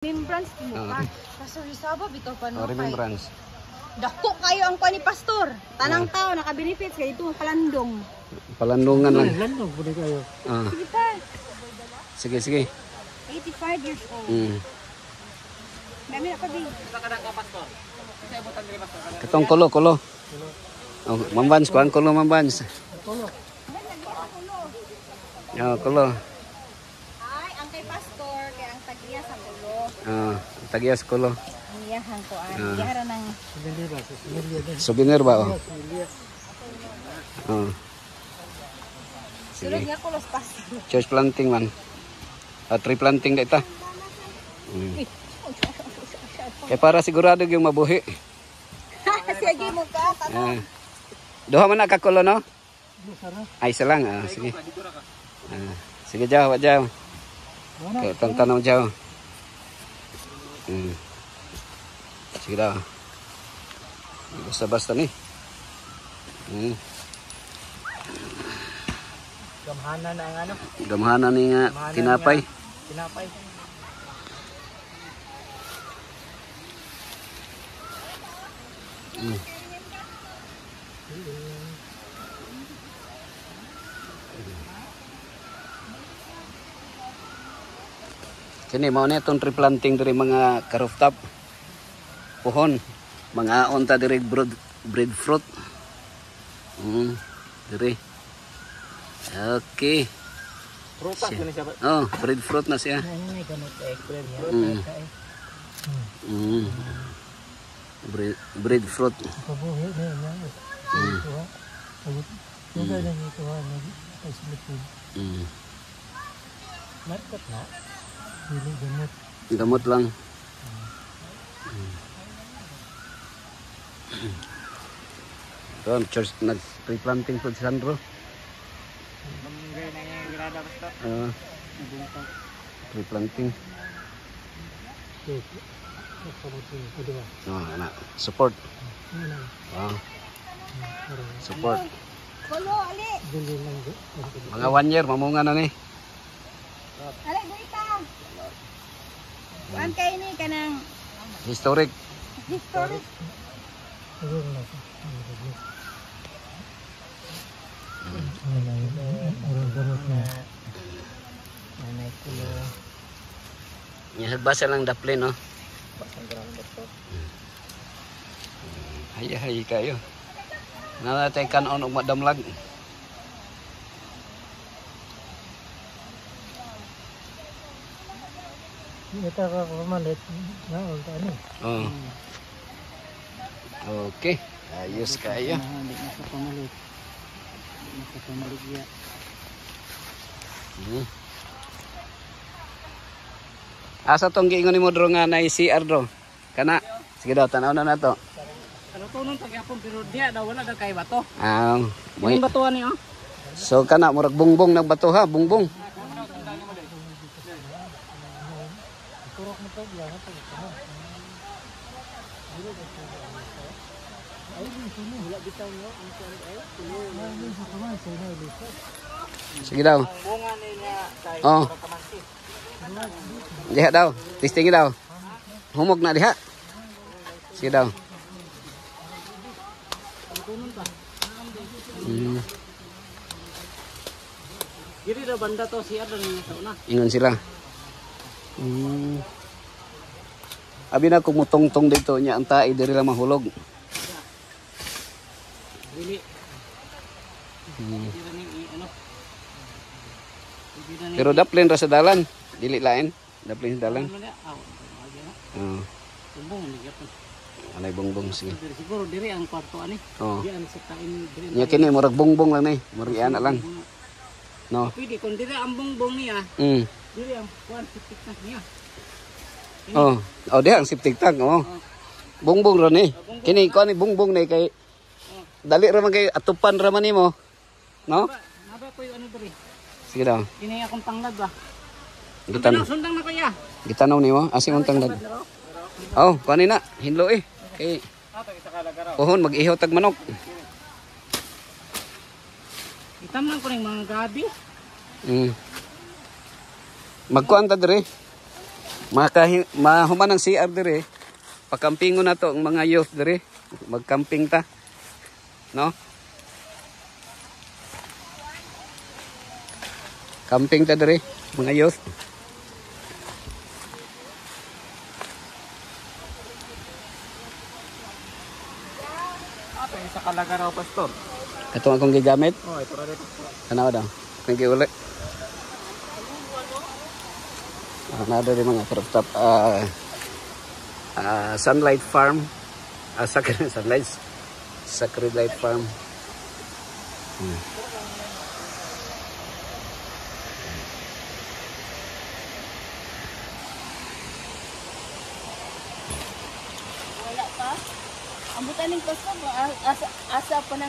Remembrance mo ka. Pastor Rizaba, bitaw pa no. Remembrance. Dako kayo ang kuha ni Pastor. Tanang tao, naka-benefits kayo ito, palandong. Palandungan lang. Palandong, pwede kayo. Sige pa. Sige, sige. 85 years old. Dami na pa din. Katong kulo. Oh, Mambans, kuhaan kulo, Mambans. Kulo. Kulo. Ay, ang kay Pastor, kaya ang tagiya sa kulo. Tagias kulo. Ang iyahan ko, iyahara ng... Souvenir ba? Sulod nga kulos Pastor. Church planting man. Tree planting da ita. Kaya para sigurado yung mabuhi. Sige mo ka, Duha man na kakulo, no? Ay, isa lang. Sige. Sige, Jaw. Kaya itong tanong, Jaw. Sige daw. Basta-basta ni. Gamhana na ang ano? Gamhana ni nga tinapay. Tinapay. Kini mao ni itong tree planting diri mga ka-rooftop. Pohon. Mga unta diri breadfruit. Diri. Okay. Prutas yun siya ba? Oh, breadfruit na siya. Ay, ganun ka eggplant yan. Breadfruit. Pabuhi na yan. Ito ha. Ito lang ito ha. Market na. Hindi gamot. Gamot lang. Ito, church nag-tree planting po si Sandro. Tree planting. Support. Support. kulo, ali. Mga 1 year, mamunga na ni. Ali, dito. Kuan kayo ni, kanang Historic. historic. Basa lang dapli, no? Hay kayo. Nanatay kanon og madamlag. Ito ka kumalit na ulta ni. Okay. Ayos kayo. Hindi na sa pamalit. Hindi na sa pamalit ya. Asa tong giingon nimo dro nga nay CR dro? Kana. Sige daw tanaw na nato. Ano to nung tagyapon pero diya daw wala daw kay bato. May Yung batuan niyo. so kana murag bungbong ng bato ha, bungbong. Turok mo to biya to. Ay, sino wala bitaw niyo ang ay tuloy. Sa kaman sa ina ilisa. Sige daw. Ang bunga niya kay kamansi. Diha daw. Testing daw. Humog na diha. Sige daw. Diri ra banda to siya dan sa una. Ingon sila. Abi na kung mutong-tong dito niya ang tae diri lang mahulog. Dili. Pero daplin ra sa dalan. Dili lain. Daplin sa dalan. Bumbong ni gyapon. Anay bongbong sige. Siguro diri ang kwarto ani. Di ang sa tain diri. Nya kini murag bongbong lang ni. Murag ana lang. No. Pwede kung diri ang bongbong niya. Diri ang kwan tiktak niya. Diha ang septic tank. Bongbong ra ni. Kini ko ni bongbong ni kay dali ra man kay atupan ra man nimo. No? Naba ko yung ano diri. Sige daw. Kini akong tanglad ba. Gitanaw. Sundang na kuya. Gitanaw nimo asing untang dad. Kuani na hinlo eh. Kay pohon mag-ihaw tag manok. Itam lang ko ning mga gabi. Magkuan ta dire. Mahuman ng CR dire. Pakampingon na to ang mga youth dire. Magcamping ta. No? Camping ta dire, mga youth. Ato yung sa kalaga raw, Pastor. Ito akong gigamit. Oh, ito rin. Tanawa daw. Thank you ulit. Nada rin mga crop top. Sunlight Farm. Sacred Light Farm. Wala pa. Ang buta ng pastor, asa pa ng